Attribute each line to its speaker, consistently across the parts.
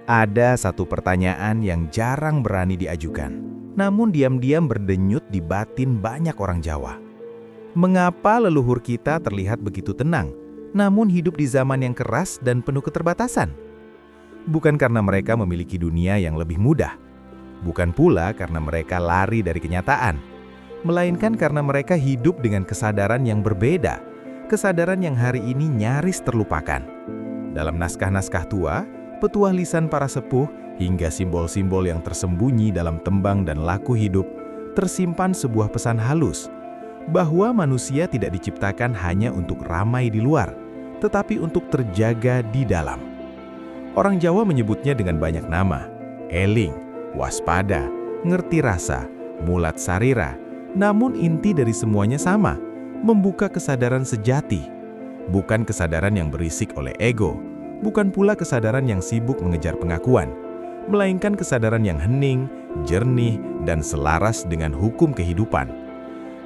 Speaker 1: Ada satu pertanyaan yang jarang berani diajukan, namun diam-diam berdenyut di batin banyak orang Jawa. Mengapa leluhur kita terlihat begitu tenang, namun hidup di zaman yang keras dan penuh keterbatasan? Bukan karena mereka memiliki dunia yang lebih mudah, bukan pula karena mereka lari dari kenyataan, melainkan karena mereka hidup dengan kesadaran yang berbeda, kesadaran yang hari ini nyaris terlupakan. Dalam naskah-naskah tua, petuah lisan para sepuh, hingga simbol-simbol yang tersembunyi dalam tembang dan laku hidup, tersimpan sebuah pesan halus, bahwa manusia tidak diciptakan hanya untuk ramai di luar, tetapi untuk terjaga di dalam. Orang Jawa menyebutnya dengan banyak nama: eling, waspada, ngerti rasa, mulat sarira. Namun inti dari semuanya sama, membuka kesadaran sejati. Bukan kesadaran yang berisik oleh ego, bukan pula kesadaran yang sibuk mengejar pengakuan, melainkan kesadaran yang hening, jernih, dan selaras dengan hukum kehidupan.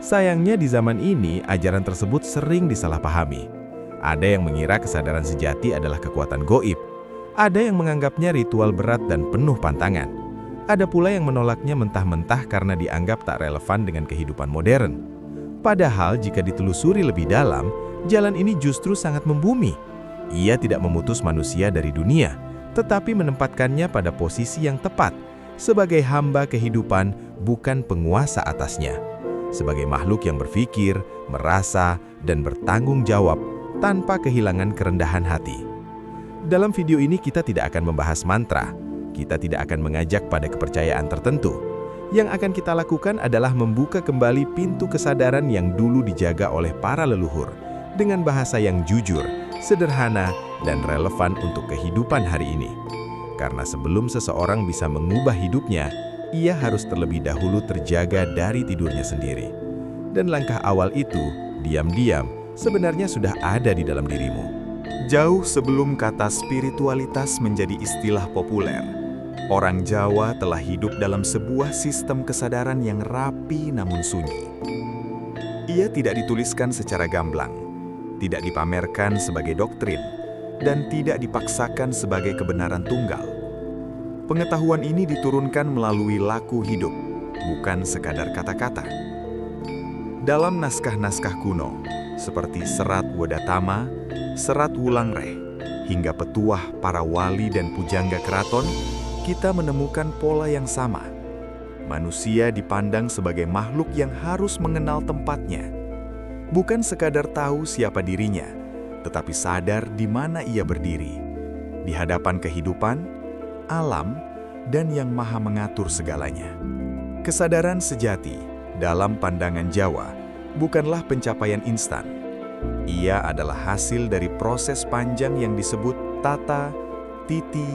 Speaker 1: Sayangnya di zaman ini, ajaran tersebut sering disalahpahami. Ada yang mengira kesadaran sejati adalah kekuatan gaib. Ada yang menganggapnya ritual berat dan penuh pantangan. Ada pula yang menolaknya mentah-mentah karena dianggap tak relevan dengan kehidupan modern. Padahal jika ditelusuri lebih dalam, jalan ini justru sangat membumi. Ia tidak memutus manusia dari dunia, tetapi menempatkannya pada posisi yang tepat, sebagai hamba kehidupan, bukan penguasa atasnya. Sebagai makhluk yang berpikir, merasa, dan bertanggung jawab tanpa kehilangan kerendahan hati. Dalam video ini kita tidak akan membahas mantra, kita tidak akan mengajak pada kepercayaan tertentu. Yang akan kita lakukan adalah membuka kembali pintu kesadaran yang dulu dijaga oleh para leluhur, dengan bahasa yang jujur, sederhana, dan relevan untuk kehidupan hari ini. Karena sebelum seseorang bisa mengubah hidupnya, ia harus terlebih dahulu terjaga dari tidurnya sendiri. Dan langkah awal itu, diam-diam, sebenarnya sudah ada di dalam dirimu.
Speaker 2: Jauh sebelum kata spiritualitas menjadi istilah populer, orang Jawa telah hidup dalam sebuah sistem kesadaran yang rapi namun sunyi. Ia tidak dituliskan secara gamblang, tidak dipamerkan sebagai doktrin, dan tidak dipaksakan sebagai kebenaran tunggal. Pengetahuan ini diturunkan melalui laku hidup, bukan sekadar kata-kata. Dalam naskah-naskah kuno, seperti Serat Wedatama, Serat Wulangreh, hingga petuah para wali dan pujangga keraton, kita menemukan pola yang sama. Manusia dipandang sebagai makhluk yang harus mengenal tempatnya. Bukan sekadar tahu siapa dirinya, tetapi sadar di mana ia berdiri, di hadapan kehidupan, alam, dan yang maha mengatur segalanya. Kesadaran sejati dalam pandangan Jawa bukanlah pencapaian instan. Ia adalah hasil dari proses panjang yang disebut tata, titi,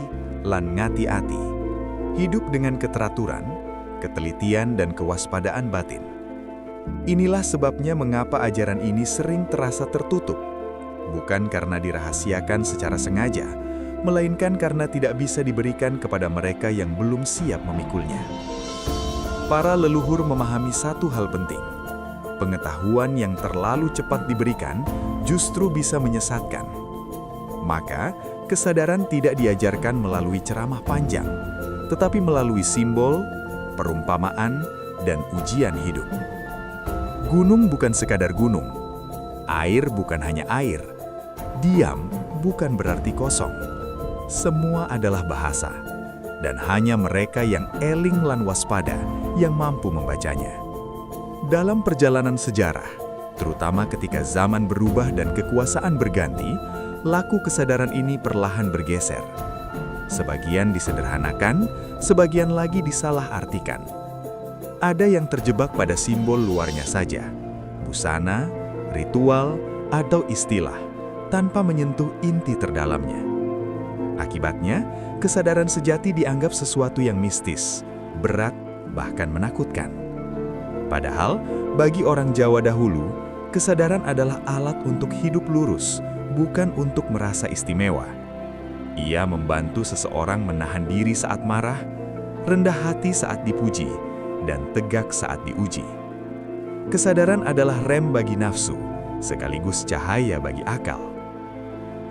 Speaker 2: lan ngati-ati. Hidup dengan keteraturan, ketelitian, dan kewaspadaan batin. Inilah sebabnya mengapa ajaran ini sering terasa tertutup. Bukan karena dirahasiakan secara sengaja, melainkan karena tidak bisa diberikan kepada mereka yang belum siap memikulnya. Para leluhur memahami satu hal penting. Pengetahuan yang terlalu cepat diberikan justru bisa menyesatkan. Maka, kesadaran tidak diajarkan melalui ceramah panjang, tetapi melalui simbol, perumpamaan, dan ujian hidup. Gunung bukan sekadar gunung. Air bukan hanya air. Diam bukan berarti kosong. Semua adalah bahasa, dan hanya mereka yang eling lan waspada yang mampu membacanya. Dalam perjalanan sejarah, terutama ketika zaman berubah dan kekuasaan berganti, laku kesadaran ini perlahan bergeser. Sebagian disederhanakan, sebagian lagi disalahartikan. Ada yang terjebak pada simbol luarnya saja, busana, ritual, atau istilah, tanpa menyentuh inti terdalamnya. Akibatnya, kesadaran sejati dianggap sesuatu yang mistis, berat, bahkan menakutkan. Padahal, bagi orang Jawa dahulu, kesadaran adalah alat untuk hidup lurus, bukan untuk merasa istimewa. Ia membantu seseorang menahan diri saat marah, rendah hati saat dipuji, dan tegak saat diuji. Kesadaran adalah rem bagi nafsu, sekaligus cahaya bagi akal.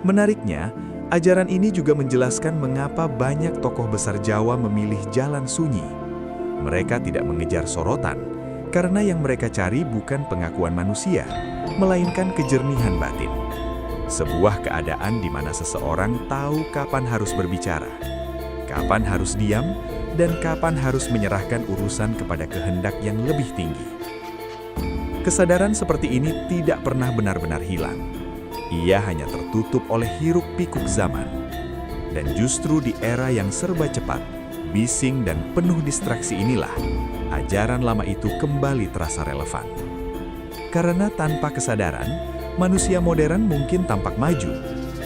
Speaker 2: Menariknya, ajaran ini juga menjelaskan mengapa banyak tokoh besar Jawa memilih jalan sunyi. Mereka tidak mengejar sorotan, karena yang mereka cari bukan pengakuan manusia, melainkan kejernihan batin. Sebuah keadaan di mana seseorang tahu kapan harus berbicara, kapan harus diam, dan kapan harus menyerahkan urusan kepada kehendak yang lebih tinggi. Kesadaran seperti ini tidak pernah benar-benar hilang. Ia hanya tertutup oleh hiruk-pikuk zaman. Dan justru di era yang serba cepat, bising dan penuh distraksi inilah, ajaran lama itu kembali terasa relevan. Karena tanpa kesadaran, manusia modern mungkin tampak maju,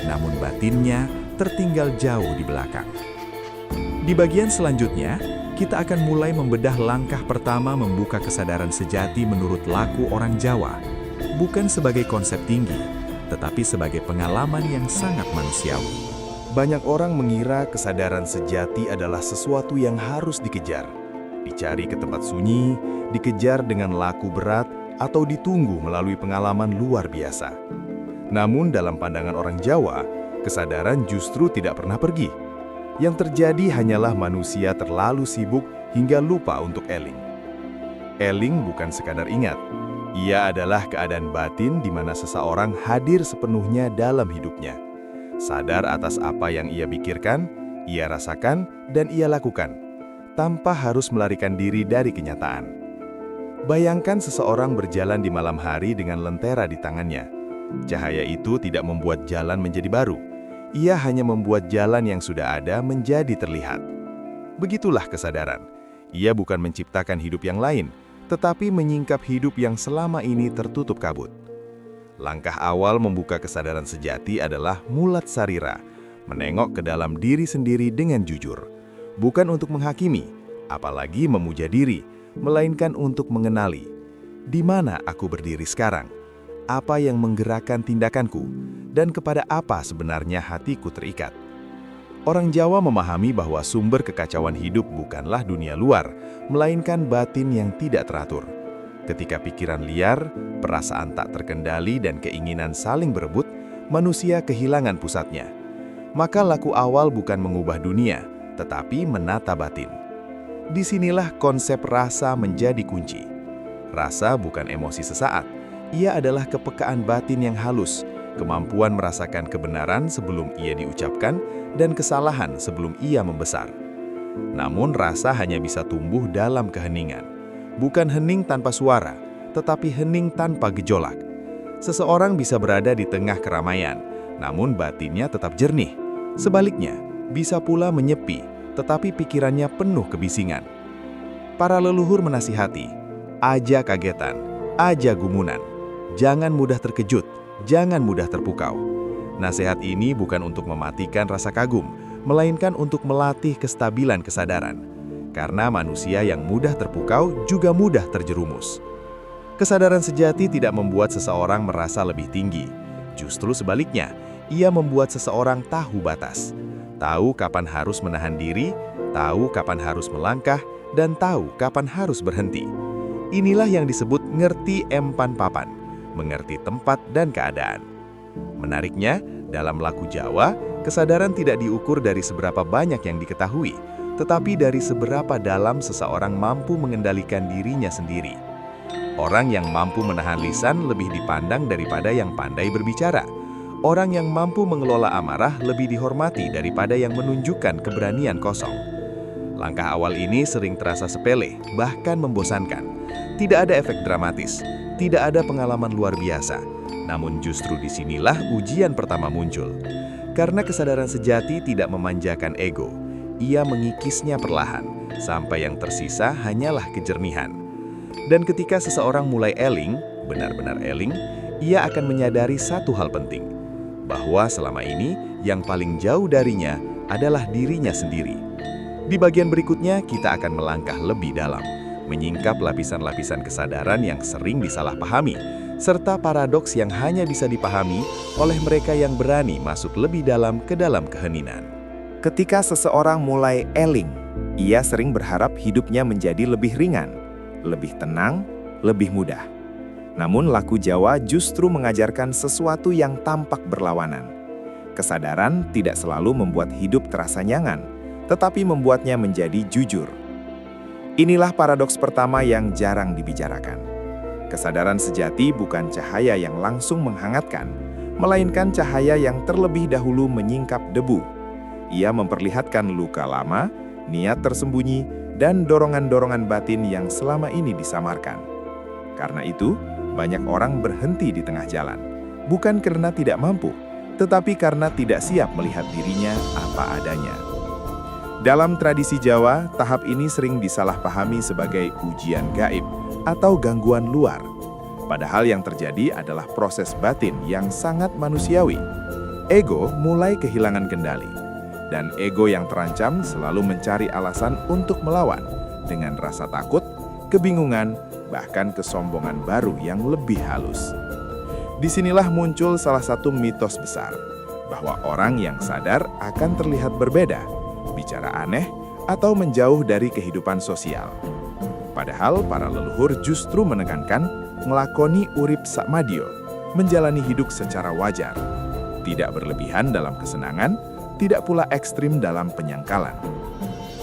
Speaker 2: namun batinnya tertinggal jauh di belakang. Di bagian selanjutnya, kita akan mulai membedah langkah pertama membuka kesadaran sejati menurut laku orang Jawa, bukan sebagai konsep tinggi, tetapi sebagai pengalaman yang sangat manusiawi.
Speaker 1: Banyak orang mengira kesadaran sejati adalah sesuatu yang harus dikejar, dicari ke tempat sunyi, dikejar dengan laku berat, atau ditunggu melalui pengalaman luar biasa. Namun dalam pandangan orang Jawa, kesadaran justru tidak pernah pergi. Yang terjadi hanyalah manusia terlalu sibuk hingga lupa untuk eling. Eling bukan sekadar ingat. Ia adalah keadaan batin di mana seseorang hadir sepenuhnya dalam hidupnya. Sadar atas apa yang ia pikirkan, ia rasakan, dan ia lakukan, tanpa harus melarikan diri dari kenyataan. Bayangkan seseorang berjalan di malam hari dengan lentera di tangannya. Cahaya itu tidak membuat jalan menjadi baru. Ia hanya membuat jalan yang sudah ada menjadi terlihat. Begitulah kesadaran. Ia bukan menciptakan hidup yang lain, tetapi menyingkap hidup yang selama ini tertutup kabut. Langkah awal membuka kesadaran sejati adalah mulat sarira, menengok ke dalam diri sendiri dengan jujur. Bukan untuk menghakimi, apalagi memuja diri, melainkan untuk mengenali. Di mana aku berdiri sekarang? Apa yang menggerakkan tindakanku? Dan kepada apa sebenarnya hatiku terikat? Orang Jawa memahami bahwa sumber kekacauan hidup bukanlah dunia luar, melainkan batin yang tidak teratur. Ketika pikiran liar, perasaan tak terkendali dan keinginan saling berebut, manusia kehilangan pusatnya. Maka laku awal bukan mengubah dunia, tetapi menata batin. Disinilah konsep rasa menjadi kunci. Rasa bukan emosi sesaat, ia adalah kepekaan batin yang halus, kemampuan merasakan kebenaran sebelum ia diucapkan, dan kesalahan sebelum ia membesar. Namun rasa hanya bisa tumbuh dalam keheningan. Bukan hening tanpa suara, tetapi hening tanpa gejolak. Seseorang bisa berada di tengah keramaian, namun batinnya tetap jernih. Sebaliknya, bisa pula menyepi, tetapi pikirannya penuh kebisingan. Para leluhur menasihati, aja kagetan, aja gumunan. Jangan mudah terkejut, jangan mudah terpukau. Nasihat ini bukan untuk mematikan rasa kagum, melainkan untuk melatih kestabilan kesadaran. Karena manusia yang mudah terpukau juga mudah terjerumus. Kesadaran sejati tidak membuat seseorang merasa lebih tinggi. Justru sebaliknya, ia membuat seseorang tahu batas. Tahu kapan harus menahan diri, tahu kapan harus melangkah, dan tahu kapan harus berhenti. Inilah yang disebut ngerti empan papan, mengerti tempat dan keadaan. Menariknya, dalam laku Jawa, kesadaran tidak diukur dari seberapa banyak yang diketahui, tetapi dari seberapa dalam seseorang mampu mengendalikan dirinya sendiri. Orang yang mampu menahan lisan lebih dipandang daripada yang pandai berbicara. Orang yang mampu mengelola amarah lebih dihormati daripada yang menunjukkan keberanian kosong. Langkah awal ini sering terasa sepele, bahkan membosankan. Tidak ada efek dramatis, tidak ada pengalaman luar biasa. Namun justru disinilah ujian pertama muncul. Karena kesadaran sejati tidak memanjakan ego. Ia mengikisnya perlahan, sampai yang tersisa hanyalah kejernihan. Dan ketika seseorang mulai eling, benar-benar eling, ia akan menyadari satu hal penting, bahwa selama ini yang paling jauh darinya adalah dirinya sendiri. Di bagian berikutnya kita akan melangkah lebih dalam, menyingkap lapisan-lapisan kesadaran yang sering disalahpahami, serta paradoks yang hanya bisa dipahami oleh mereka yang berani masuk lebih dalam ke dalam keheningan.
Speaker 3: Ketika seseorang mulai eling, ia sering berharap hidupnya menjadi lebih ringan, lebih tenang, lebih mudah. Namun laku Jawa justru mengajarkan sesuatu yang tampak berlawanan. Kesadaran tidak selalu membuat hidup terasa nyaman, tetapi membuatnya menjadi jujur. Inilah paradoks pertama yang jarang dibicarakan. Kesadaran sejati bukan cahaya yang langsung menghangatkan, melainkan cahaya yang terlebih dahulu menyingkap debu. Ia memperlihatkan luka lama, niat tersembunyi, dan dorongan-dorongan batin yang selama ini disamarkan. Karena itu, banyak orang berhenti di tengah jalan, bukan karena tidak mampu, tetapi karena tidak siap melihat dirinya apa adanya. Dalam tradisi Jawa, tahap ini sering disalahpahami sebagai ujian gaib atau gangguan luar. Padahal yang terjadi adalah proses batin yang sangat manusiawi. Ego mulai kehilangan kendali, dan ego yang terancam selalu mencari alasan untuk melawan dengan rasa takut, kebingungan, bahkan kesombongan baru yang lebih halus. Disinilah muncul salah satu mitos besar, bahwa orang yang sadar akan terlihat berbeda, bicara aneh, atau menjauh dari kehidupan sosial. Padahal para leluhur justru menekankan ngelakoni urip sakmadio, menjalani hidup secara wajar, tidak berlebihan dalam kesenangan, tidak pula ekstrim dalam penyangkalan.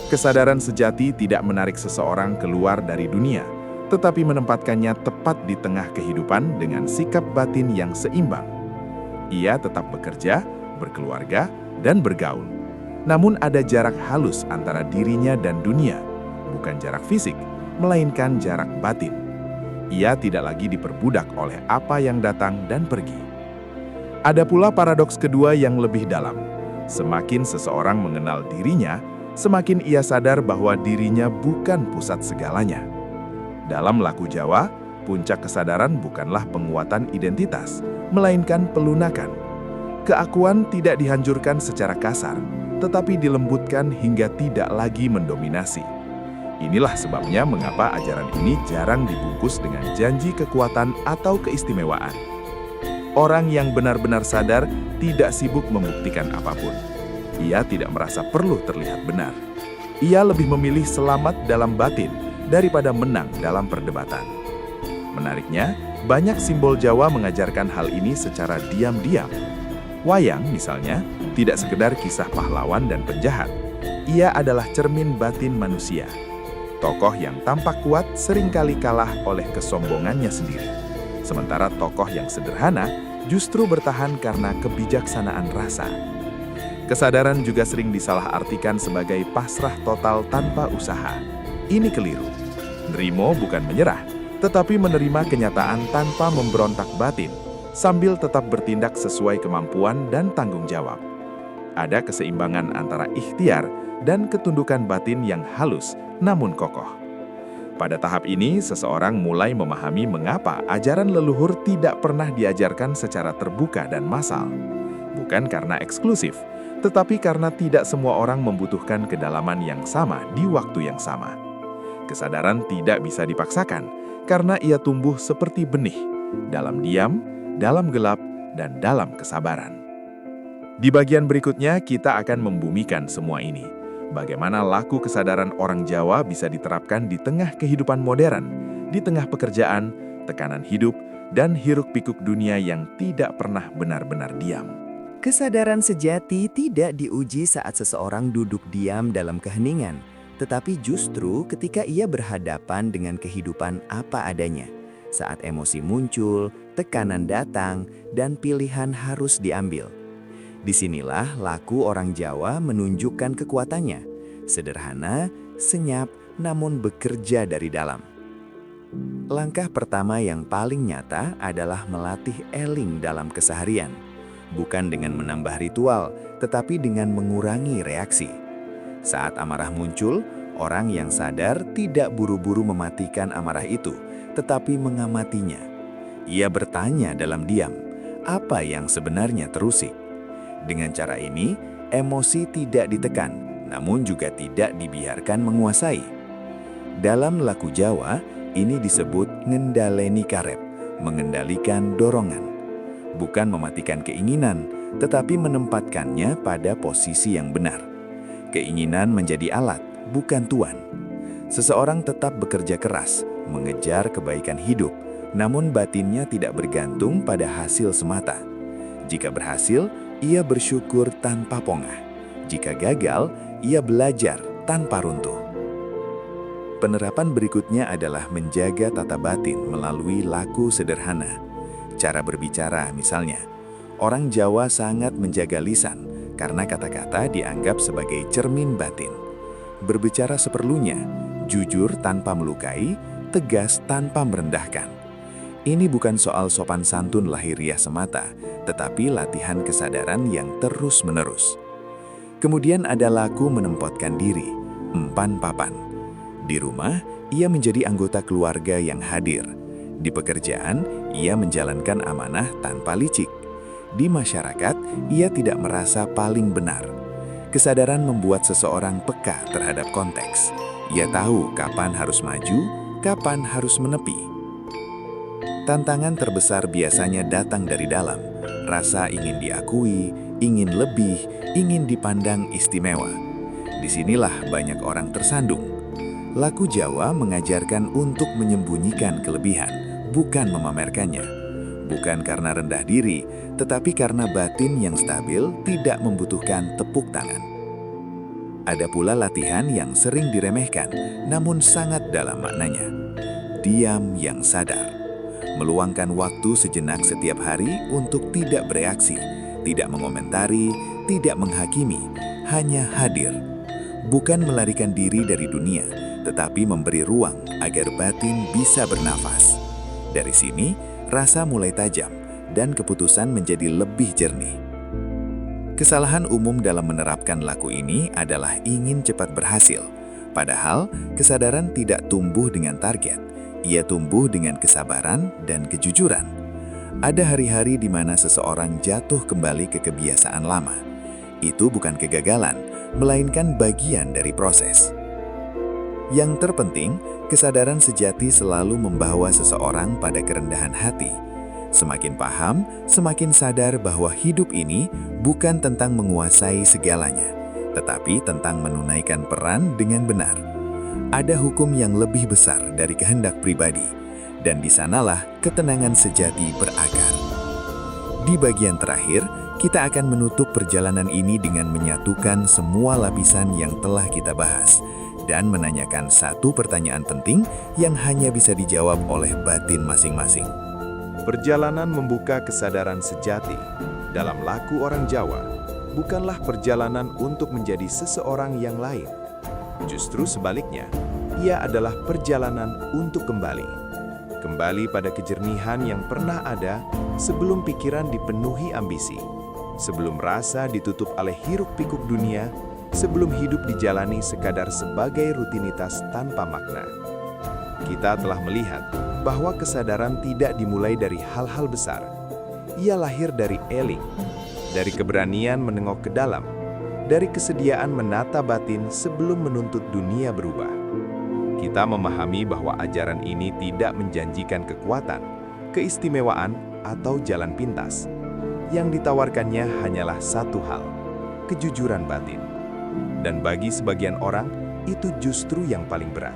Speaker 3: Kesadaran sejati tidak menarik seseorang keluar dari dunia, tetapi menempatkannya tepat di tengah kehidupan dengan sikap batin yang seimbang. Ia tetap bekerja, berkeluarga, dan bergaul. Namun ada jarak halus antara dirinya dan dunia, bukan jarak fisik, melainkan jarak batin. Ia tidak lagi diperbudak oleh apa yang datang dan pergi. Ada pula paradoks kedua yang lebih dalam. Semakin seseorang mengenal dirinya, semakin ia sadar bahwa dirinya bukan pusat segalanya. Dalam laku Jawa, puncak kesadaran bukanlah penguatan identitas, melainkan pelunakan. Keakuan tidak dihancurkan secara kasar, tetapi dilembutkan hingga tidak lagi mendominasi. Inilah sebabnya mengapa ajaran ini jarang dibungkus dengan janji kekuatan atau keistimewaan. Orang yang benar-benar sadar tidak sibuk membuktikan apapun. Ia tidak merasa perlu terlihat benar. Ia lebih memilih selamat dalam batin daripada menang dalam perdebatan. Menariknya, banyak simbol Jawa mengajarkan hal ini secara diam-diam. Wayang, misalnya, tidak sekedar kisah pahlawan dan penjahat. Ia adalah cermin batin manusia. Tokoh yang tampak kuat seringkali kalah oleh kesombongannya sendiri. Sementara tokoh yang sederhana justru bertahan karena kebijaksanaan rasa. Kesadaran juga sering disalahartikan sebagai pasrah total tanpa usaha. Ini keliru. Nrimo bukan menyerah, tetapi menerima kenyataan tanpa memberontak batin, sambil tetap bertindak sesuai kemampuan dan tanggung jawab. Ada keseimbangan antara ikhtiar dan ketundukan batin yang halus namun kokoh. Pada tahap ini, seseorang mulai memahami mengapa ajaran leluhur tidak pernah diajarkan secara terbuka dan massal. Bukan karena eksklusif, tetapi karena tidak semua orang membutuhkan kedalaman yang sama di waktu yang sama. Kesadaran tidak bisa dipaksakan, karena ia tumbuh seperti benih, dalam diam, dalam gelap, dan dalam kesabaran. Di bagian berikutnya, kita akan membumikan semua ini. Bagaimana laku kesadaran orang Jawa bisa diterapkan di tengah kehidupan modern, di tengah pekerjaan, tekanan hidup, dan hiruk-pikuk dunia yang tidak pernah benar-benar diam.
Speaker 4: Kesadaran sejati tidak diuji saat seseorang duduk diam dalam keheningan, tetapi justru ketika ia berhadapan dengan kehidupan apa adanya. Saat emosi muncul, tekanan datang, dan pilihan harus diambil. Disinilah laku orang Jawa menunjukkan kekuatannya. Sederhana, senyap, namun bekerja dari dalam. Langkah pertama yang paling nyata adalah melatih eling dalam keseharian. Bukan dengan menambah ritual, tetapi dengan mengurangi reaksi. Saat amarah muncul, orang yang sadar tidak buru-buru mematikan amarah itu, tetapi mengamatinya. Ia bertanya dalam diam, apa yang sebenarnya terusik? Dengan cara ini, emosi tidak ditekan, namun juga tidak dibiarkan menguasai. Dalam laku Jawa, ini disebut ngendaleni karep, mengendalikan dorongan. Bukan mematikan keinginan, tetapi menempatkannya pada posisi yang benar. Keinginan menjadi alat, bukan tuan. Seseorang tetap bekerja keras, mengejar kebaikan hidup, namun batinnya tidak bergantung pada hasil semata. Jika berhasil, ia bersyukur tanpa pongah. Jika gagal, ia belajar tanpa runtuh. Penerapan berikutnya adalah menjaga tata batin melalui laku sederhana. Cara berbicara misalnya, orang Jawa sangat menjaga lisan karena kata-kata dianggap sebagai cermin batin. Berbicara seperlunya, jujur tanpa melukai, tegas tanpa merendahkan. Ini bukan soal sopan santun lahiriah semata, tetapi latihan kesadaran yang terus-menerus. Kemudian ada laku menempatkan diri, empan papan. Di rumah, ia menjadi anggota keluarga yang hadir. Di pekerjaan, ia menjalankan amanah tanpa licik. Di masyarakat, ia tidak merasa paling benar. Kesadaran membuat seseorang peka terhadap konteks. Ia tahu kapan harus maju, kapan harus menepi. Tantangan terbesar biasanya datang dari dalam. Rasa ingin diakui, ingin lebih, ingin dipandang istimewa. Disinilah banyak orang tersandung. Laku Jawa mengajarkan untuk menyembunyikan kelebihan, bukan memamerkannya. Bukan karena rendah diri, tetapi karena batin yang stabil tidak membutuhkan tepuk tangan. Ada pula latihan yang sering diremehkan, namun sangat dalam maknanya. Diam yang sadar. Meluangkan waktu sejenak setiap hari untuk tidak bereaksi, tidak mengomentari, tidak menghakimi, hanya hadir. Bukan melarikan diri dari dunia, tetapi memberi ruang agar batin bisa bernafas. Dari sini, rasa mulai tajam dan keputusan menjadi lebih jernih. Kesalahan umum dalam menerapkan laku ini adalah ingin cepat berhasil. Padahal, kesadaran tidak tumbuh dengan target. Ia tumbuh dengan kesabaran dan kejujuran. Ada hari-hari di mana seseorang jatuh kembali ke kebiasaan lama. Itu bukan kegagalan, melainkan bagian dari proses. Yang terpenting, kesadaran sejati selalu membawa seseorang pada kerendahan hati. Semakin paham, semakin sadar bahwa hidup ini bukan tentang menguasai segalanya, tetapi tentang menunaikan peran dengan benar. Ada hukum yang lebih besar dari kehendak pribadi, dan di sanalah ketenangan sejati berakar. Di bagian terakhir, kita akan menutup perjalanan ini dengan menyatukan semua lapisan yang telah kita bahas, dan menanyakan satu pertanyaan penting yang hanya bisa dijawab oleh batin masing-masing.
Speaker 2: Perjalanan membuka kesadaran sejati dalam laku orang Jawa bukanlah perjalanan untuk menjadi seseorang yang lain. Justru sebaliknya, ia adalah perjalanan untuk kembali. Kembali pada kejernihan yang pernah ada sebelum pikiran dipenuhi ambisi, sebelum rasa ditutup oleh hiruk-pikuk dunia, sebelum hidup dijalani sekadar sebagai rutinitas tanpa makna. Kita telah melihat bahwa kesadaran tidak dimulai dari hal-hal besar. Ia lahir dari eling, dari keberanian menengok ke dalam, dari kesediaan menata batin sebelum menuntut dunia berubah. Kita memahami bahwa ajaran ini tidak menjanjikan kekuatan, keistimewaan, atau jalan pintas. Yang ditawarkannya hanyalah satu hal, kejujuran batin. Dan bagi sebagian orang, itu justru yang paling berat.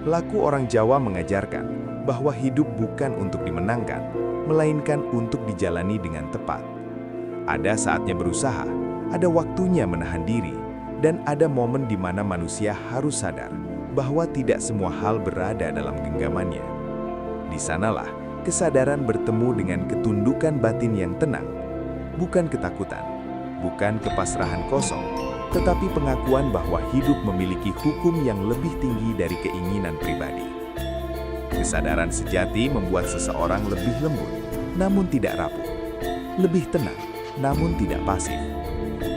Speaker 2: Laku orang Jawa mengajarkan bahwa hidup bukan untuk dimenangkan, melainkan untuk dijalani dengan tepat. Ada saatnya berusaha, ada waktunya menahan diri, dan ada momen di mana manusia harus sadar bahwa tidak semua hal berada dalam genggamannya. Di sanalah kesadaran bertemu dengan ketundukan batin yang tenang, bukan ketakutan, bukan kepasrahan kosong, tetapi pengakuan bahwa hidup memiliki hukum yang lebih tinggi dari keinginan pribadi. Kesadaran sejati membuat seseorang lebih lembut, namun tidak rapuh, lebih tenang, namun tidak pasif.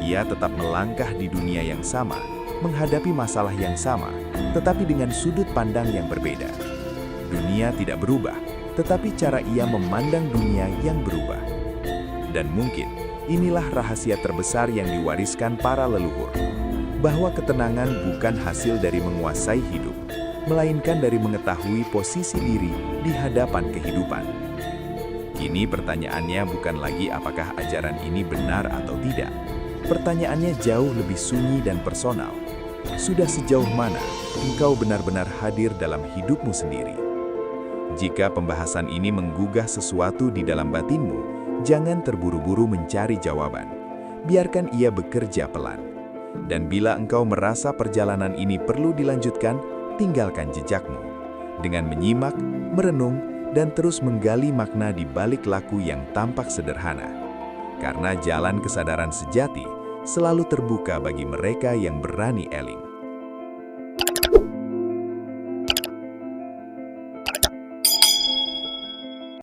Speaker 2: Ia tetap melangkah di dunia yang sama, menghadapi masalah yang sama, tetapi dengan sudut pandang yang berbeda. Dunia tidak berubah, tetapi cara ia memandang dunia yang berubah. Dan mungkin inilah rahasia terbesar yang diwariskan para leluhur, bahwa ketenangan bukan hasil dari menguasai hidup, melainkan dari mengetahui posisi diri di hadapan kehidupan. Kini pertanyaannya bukan lagi apakah ajaran ini benar atau tidak. Pertanyaannya jauh lebih sunyi dan personal. Sudah sejauh mana engkau benar-benar hadir dalam hidupmu sendiri? Jika pembahasan ini menggugah sesuatu di dalam batinmu, Jangan terburu-buru mencari jawaban. Biarkan ia bekerja pelan. Dan bila engkau merasa perjalanan ini perlu dilanjutkan, tinggalkan jejakmu. Dengan menyimak, merenung, dan terus menggali makna di balik laku yang tampak sederhana. Karena jalan kesadaran sejati selalu terbuka bagi mereka yang berani eling.